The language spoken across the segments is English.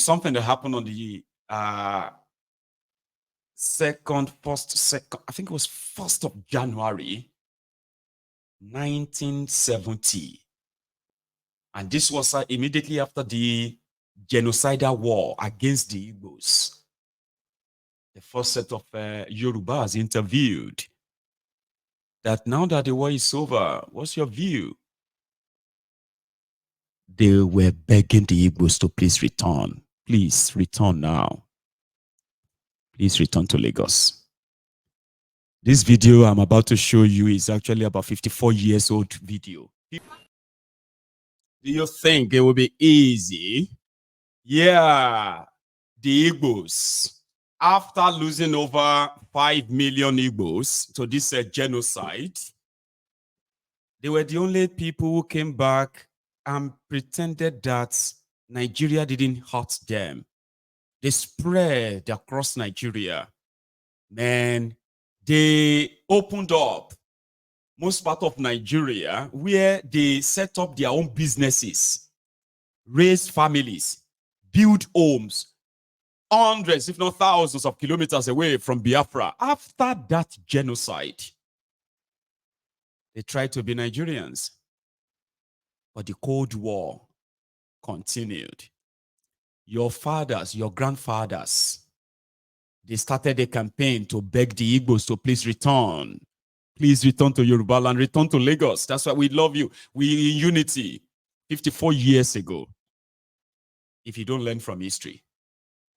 something that happened on the second, I think it was 1st of January, 1970. And this was immediately after the genocidal war against the Igbos. The first set of Yorubas interviewed that now that the war is over, what's your view? They were begging the Igbos to please return. Please return now. Please return to Lagos. This video I'm about to show you is actually about 54 years old video. Do you think it will be easy? Yeah, the Igbos, after losing over 5 million Igbos to this genocide, they were the only people who came back and pretended that Nigeria didn't hurt them. They spread across Nigeria. Man, they opened up most part of Nigeria where they set up their own businesses, raised families, build homes, hundreds, if not thousands of kilometers away from Biafra. After that genocide, they tried to be Nigerians. But the Cold War continued. Your fathers, your grandfathers, they started a campaign to beg the Igbos to please return. Please return to Yoruba land, return to Lagos. That's why we love you. We in unity 54 years ago. If you don't learn from history,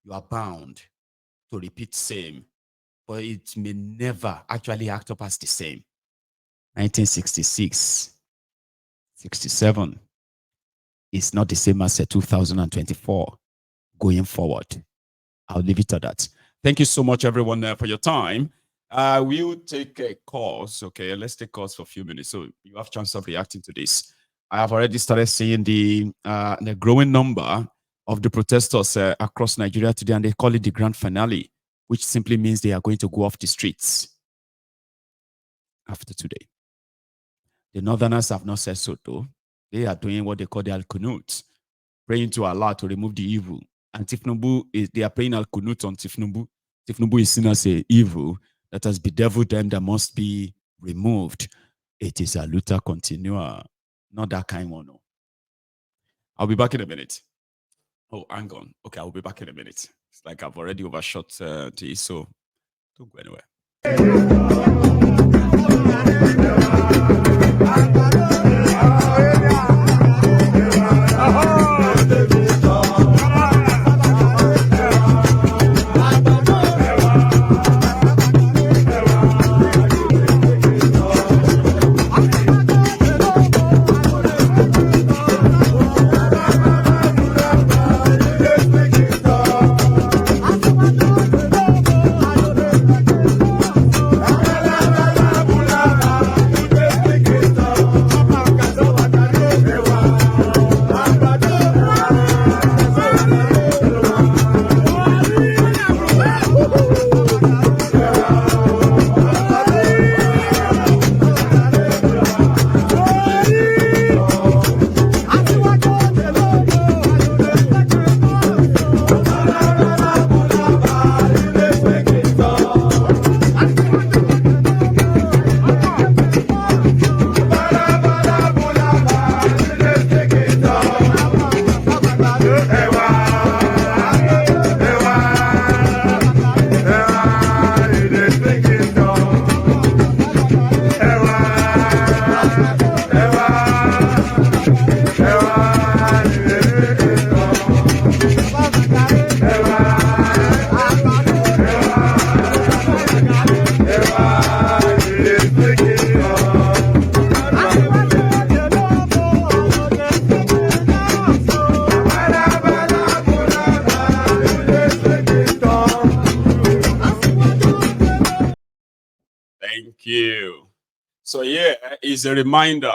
you are bound to repeat same. But it may never actually act up as the same. 1966, 67 is not the same as 2024 going forward. I'll leave it at that. Thank you so much, everyone, for your time. We'll take calls. Okay, let's take calls for a few minutes so you have a chance of reacting to this. I have already started seeing the growing number of the protesters across Nigeria today, and they call it the grand finale, which simply means they are going to go off the streets after today. The Northerners have not said so, though. They are doing what they call the Al-Qunut, praying to Allah to remove the evil. And Tifnubu, they are praying Al-Qunut on Tifnubu. Tifnubu is seen as an evil that has bedeviled them that must be removed. It is a luta continua, not that kind one. No. I'll be back in a minute. Oh, hang on. Okay, I'll be back in a minute. It's like I've already overshot this, so don't go anywhere. Thank you. So here is a reminder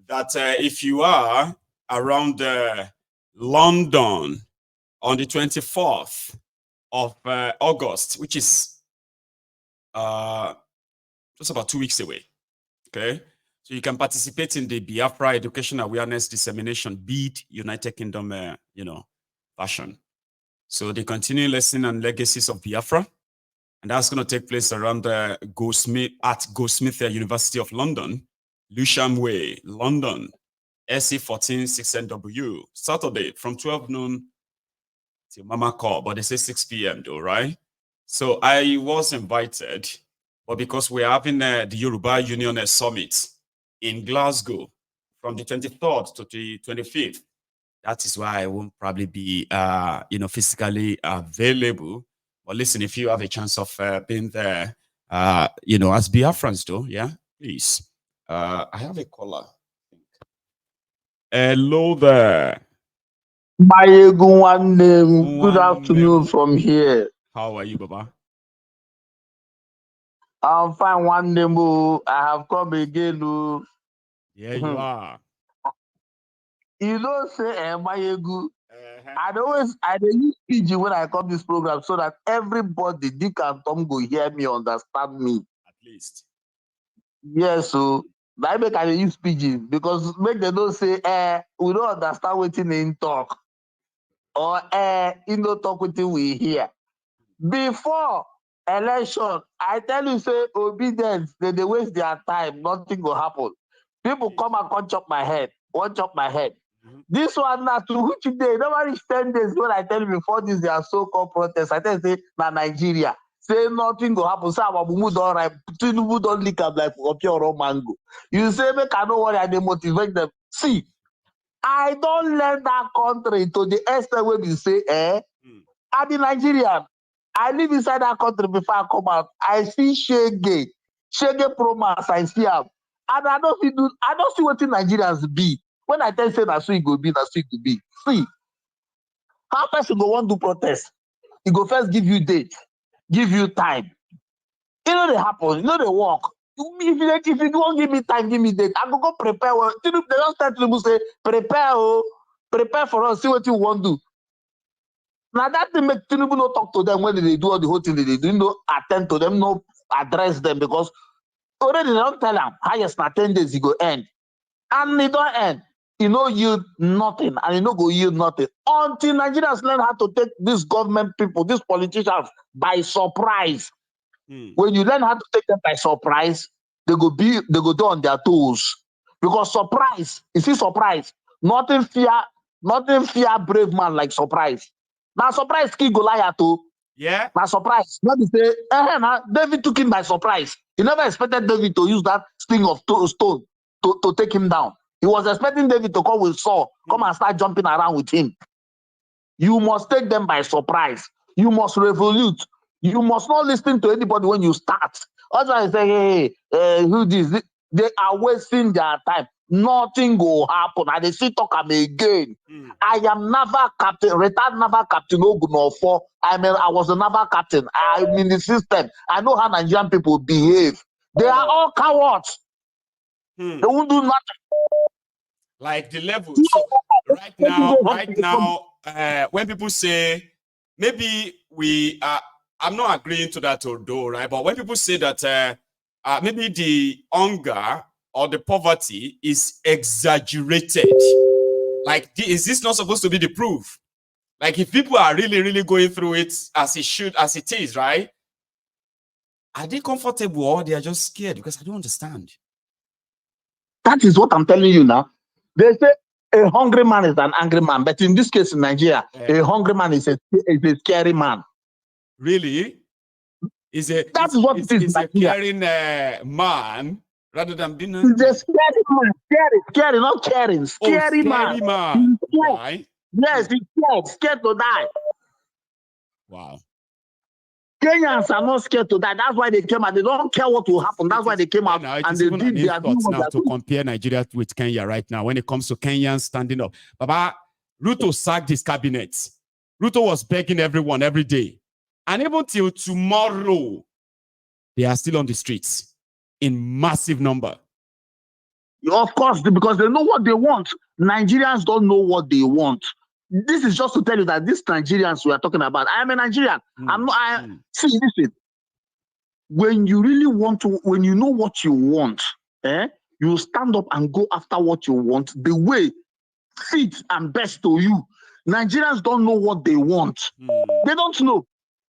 that if you are around London on the 24th of August, which is just about 2 weeks away, okay? So you can participate in the Biafra Education Awareness Dissemination BEAD United Kingdom, version. So the continuing lesson and legacies of Biafra. And that's going to take place around the Goldsmith University of London, Lewisham Way, London, SE14 6NW, Saturday from 12 noon till Mama Call, but they say 6 p.m. though, right? So I was invited, but because we're having the Yoruba Union Summit in Glasgow from the 23rd to the 25th, that is why I won't probably be, physically available. But listen, if you have a chance of being there, as Biafrans though, yeah, please. I have a caller. Hello there. Good afternoon from here. How are you, Baba? I'm fine, one name. I have come again. Yeah, you are. You don't say Mayegu. I use PG when I come this program so that everybody, Dick and Tom, go hear me, understand me. At least. Yes, so I make I use PG because make they don't say, we don't understand what in talk. Or in no talk with we hear. Before election, I tell you, say obedience, they waste their time, nothing will happen. People come and come chop my head, chop my head. This one now to which day, nobody 10 days when I tell you before this, they are so-called protests. I tell you, say, na Nigeria. Say nothing will happen. Say, Ababumu don't right. Tinubu don't lick up like pure mango. You say, make I know what they motivate them. See, I don't let that country to the extent where we say, I'm in Nigerian. I live inside that country before I come out. I see Shege Promas, I see him. And I don't see what Nigerians be. When I tell you that's so it go be, that's so it go be. See, how person go want to protest? He go first give you date, give you time. You know they happen, you know they work. If you don't give me time, give me date. I go prepare. Well, they don't start to say, prepare for us, see what you want to do. Now that thing make Tinubu no talk to them when they do all the whole thing they do, no attend to them, no address them because already they don't tell them highest na 10 days he go end. And it don't end. You know yield nothing and you know go yield nothing. Until Nigerians learn how to take these government people, these politicians by surprise. When you learn how to take them by surprise, they go do on their toes. Because surprise, you see surprise, nothing fear brave man like surprise. Now surprise kill Goliath too. Yeah. Now surprise. Not to say, David took him by surprise. He never expected David to use that sling of stone to take him down. He was expecting David to come with sword, come and start jumping around with him. You must take them by surprise. You must revolute. You must not listen to anybody when you start. Also, I say, hey, who this? They are wasting their time. Nothing will happen. And they still talk again. I am naval captain, retired naval captain Ogunofo. I was a naval captain. I'm in the system. I know how Nigerian people behave. They are all cowards. They won't do nothing. Like the level. So right now, when people say maybe we are, I'm not agreeing to that although, right? But when people say that maybe the hunger or the poverty is exaggerated, like is this not supposed to be the proof? Like if people are really, really going through it as it is, right? Are they comfortable or they are just scared? Because I don't understand. That is what I'm telling you now. They say a hungry man is an angry man, but in this case in Nigeria, a hungry man is a scary man. Really? Is a caring man rather than being a scary man. Scary, not caring. Scary man. Right? Yes, he's scared to die. Wow. Kenyans are not scared to die. That's why they came out. They don't care what will happen. That's why they came out and they did. They are doing now to compare Nigeria with Kenya right now when it comes to Kenyans standing up. Baba, Ruto sacked his cabinet. Ruto was begging everyone every day. And even till tomorrow, they are still on the streets in massive number. Of course, because they know what they want. Nigerians don't know what they want. This is just to tell you that these Nigerians we are talking about. I am a Nigerian. See, listen. When you really want to, when you know what you want, you stand up and go after what you want the way fit and best to you. Nigerians don't know what they want. They don't know.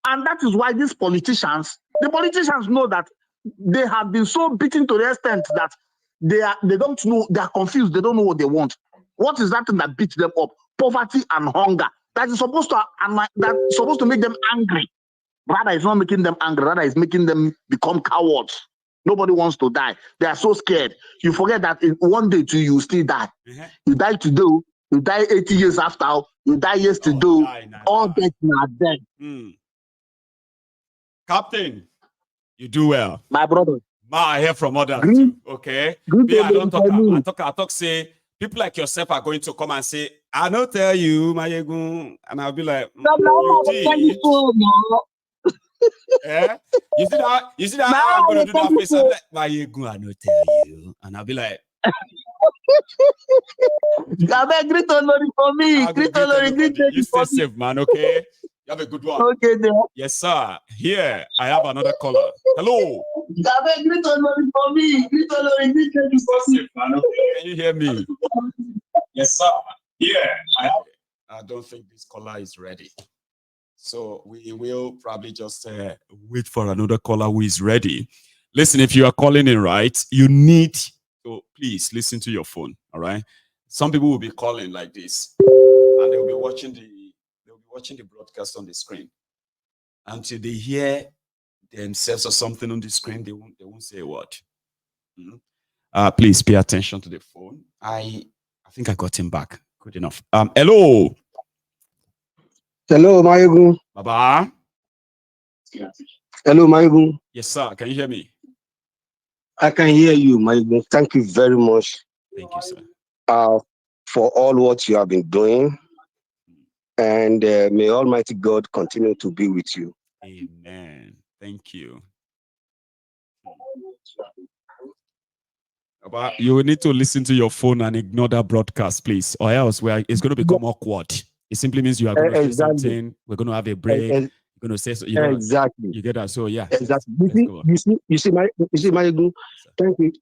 And that is why these politicians, the politicians know that they have been so beaten to the extent that they don't know, they are confused, they don't know what they want. What is that thing that beats them up? Poverty and hunger. That is supposed to make them angry. Rather, it's not making them angry, rather, it's making them become cowards. Nobody wants to die. They are so scared. You forget that one day too, you still die. You die today, you die 80 years after, you die yesterday. All death now dead. Captain, you do well. My brother. I hear from others too. Okay. I don't talk. I talk say people like yourself are going to come and say, I don't tell you, Mayegun. And I'll be like, yeah. You see that how I'm gonna do that face? I'm like, Mayegun, I don't tell you. And I'll be like, greet Olori for me. Greet Olori, greet you stay safe, man, okay? You have a good one. Okay, there. Yes, sir. Here, I have another caller. Hello. Greet Olori for me. Greet Olori, greet you for me. Can you hear me? Yes, sir. Here, I don't think this caller is ready. So we will probably just wait for another caller who is ready. Listen, if you are calling in, right, you need to please listen to your phone. All right. Some people will be calling like this, and they'll be watching the broadcast on the screen. Until they hear themselves or something on the screen, they won't say a word. Please pay attention to the phone. I think I got him back. Good enough. Hello. Hello, Mayegun. Baba. Hello, Mayegun. Yes, sir. Can you hear me? I can hear you, Mayegun. Thank you very much. Thank you, sir. For all what you have been doing. And may Almighty God continue to be with you. Amen. Thank you. But you will need to listen to your phone and ignore that broadcast, please, or else it's going to become awkward. It simply means you are going to say something. We're going to have a break. You're going to say so. Exactly. You get that? So yeah. Exactly. You see, Mayegun.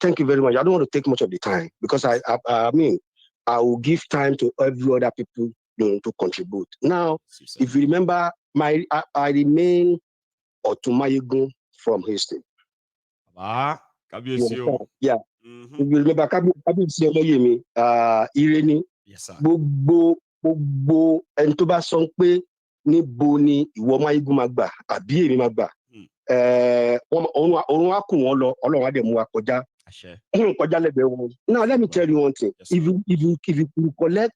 Thank you very much. I don't want to take much of the time because I mean, I will give time to every other people to contribute. Now, if you remember, I remain Otumayegun from history. Yeah. If you remember, Kabiyesi Ọmọyẹmí, Ireni. Yes, sir. Gbogbo ẹni tó bá sọ pé níbo ni ìwọ Mayegun máa gbà àbí èmi máa gbà. Ọ̀run á kù wọ́n lọ, Ọlọ́run á dẹ̀ mú wa kọjá. Kọjá lẹ́gbẹ̀ẹ́ wọn. Now, let me tell you one thing. Yes, if you recollect,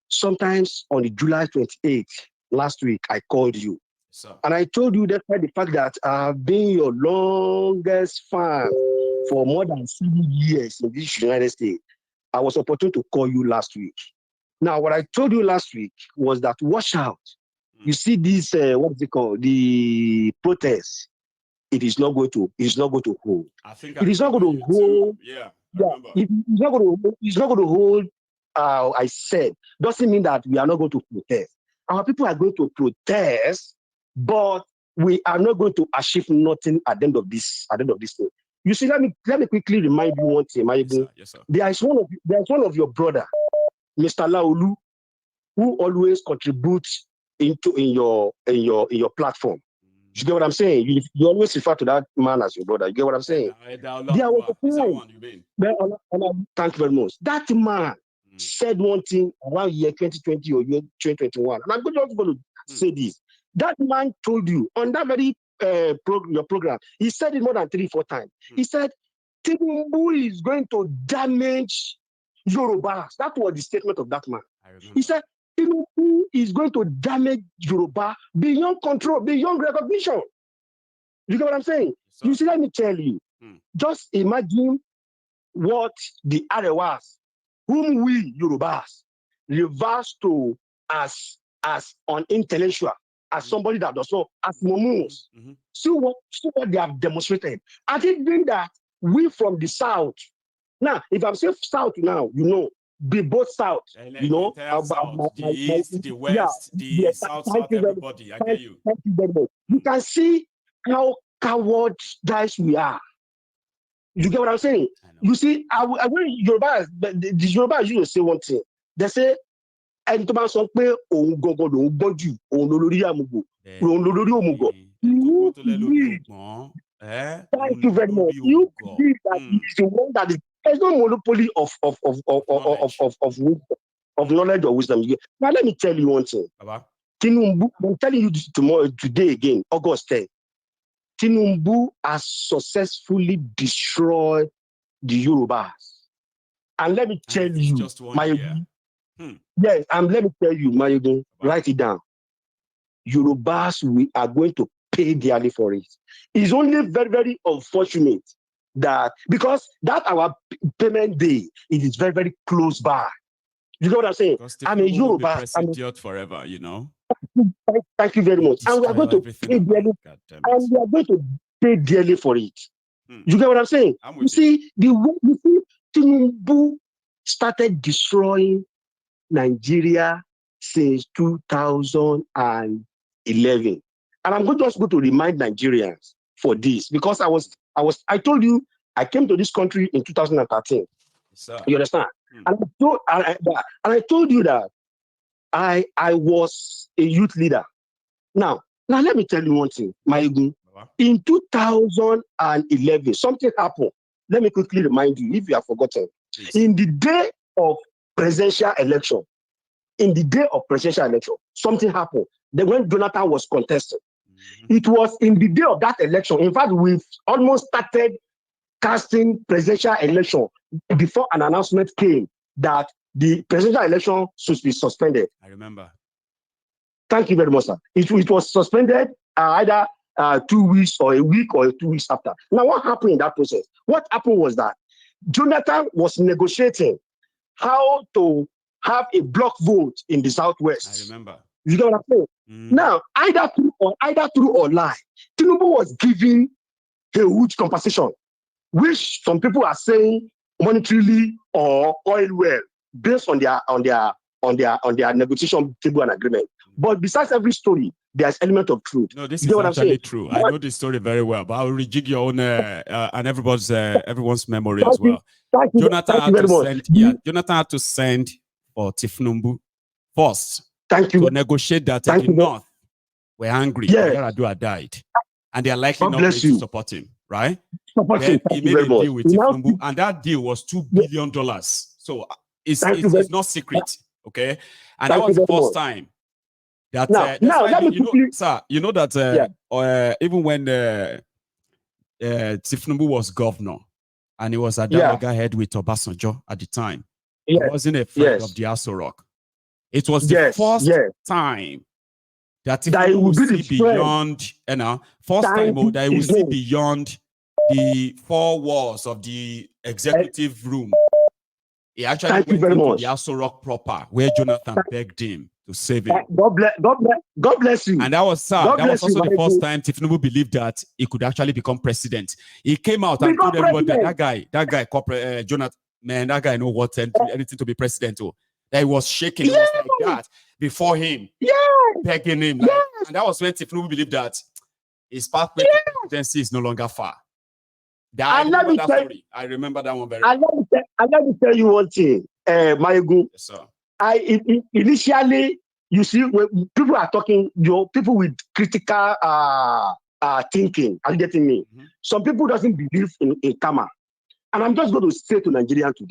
sometimes on the July 28th, last week, I called you. Yes, and I told you despite the fact that I've been your longest fan for more than 7 years in this United States, I was opportune to call you last week. Now, what I told you last week was that watch out. You see this, what is it called? The protest. It is not going to hold. I think it is not going to hold. Yeah. It's not going to hold. I said, doesn't mean that we are not going to protest. Our people are going to protest, but we are not going to achieve nothing at the end of this thing. You see, let me quickly remind you one thing, Mayegun. Yes, sir. There is one of your brother, Mr. Laolu, who always contributes in your platform. You get what I'm saying? You always refer to that man as your brother. You get what I'm saying? There was a time. Thank you very much. That man said one thing around year 2020 or year 2021, and I'm just going to say this. That man told you on that very your program. He said it more than 3-4 times. He said Tinubu is going to damage Yoruba. That was the statement of that man. He said Tinubu is going to damage Yoruba beyond control, beyond recognition. You get what I'm saying? So, you see, let me tell you. Just imagine what the Arewas, whom we Yorubas reverse to as an intellectual, as somebody that does not, as Momus. See what they have demonstrated. I think that we from the South. Now, if I'm saying South now, be both South, south, the East, the West, the South, everybody. I get you. Thank you very much. You can see how cowardice we are. You get what I'm saying? You see, the Yorubas used to say one thing. They say, ẹni tó bá sọ pé òun gangan lòun gbọ́n jù òun lórí àmúgbò òun lórí òmùgọ̀. Thank you very much. You believe that he is the one that is. There's no monopoly of knowledge or wisdom. Now let me tell you one thing. Tinubu, I'm telling you today again, August 10th. Tinubu has successfully destroyed the Yorubas. And let me tell you, yes, and let me tell you, Mayogun, write it down. Yorubas, we are going to pay dearly for it. It's only very, very unfortunate that because that our payment day, it is very, very close by. You know what I'm saying? I'm a Yoruba. I'm a forever, you know. Thank you very much. And we are going to pay dearly. And we are going to pay dearly for it. You get what I'm saying? You see, Tinubu started destroying Nigeria since 2011. And I'm just going to remind Nigerians for this because I told you I came to this country in 2013. Yes, you understand? And I told you that I was a youth leader. Now let me tell you one thing, Maigun. In 2011, something happened. Let me quickly remind you, if you have forgotten. Please. In the day of presidential election, something happened. Then when Jonathan was contesting, it was in the day of that election. In fact, we've almost started casting presidential election before an announcement came that the presidential election should be suspended. I remember. Thank you very much, sir. It was suspended either 2 weeks or a week or 2 weeks after. Now, what happened in that process? What happened was that Jonathan was negotiating how to have a block vote in the Southwest. I remember. You know what I'm saying? Now, either true or lie, Tinubu was giving a huge compensation, which some people are saying monetarily or oil well, based on their negotiation table and agreement. But besides every story, there's element of truth. No, this is actually true. I know this story very well, but I'll rejig your own and everyone's memory as well. Jonathan had to send for Tifnumbu first to negotiate that the North were angry. Yaradua died, and they are likely not going to support him, right? Then he made a deal with Tifnumbu, and that deal was $2 billion. So it's not secret, okay? And that was the first time. That, you know that even when Tifnumbu was governor and he was at loggerhead with Obasanjo at the time, he wasn't a friend of the Aso Rock. It was the first time that Tifnumbu would see beyond, that he would see beyond the four walls of the executive room. He actually went into the Aso Rock proper, where Jonathan begged him to save him. God bless you. And that was also the first time Tifnumbu believed that he could actually become president. He came out and told everyone that guy, Jonathan, man, that guy know what anything to be president. That he was shaking. He was like that before him, begging him. And that was when Tifnumbu believed that his pathway to presidency is no longer far. I remember that one very well. Let me tell you one thing, Mayogun. Yes, sir. Initially, you see, when people are talking, people with critical thinking, are you getting me? Some people doesn't believe in karma. And I'm just going to say to Nigerians today,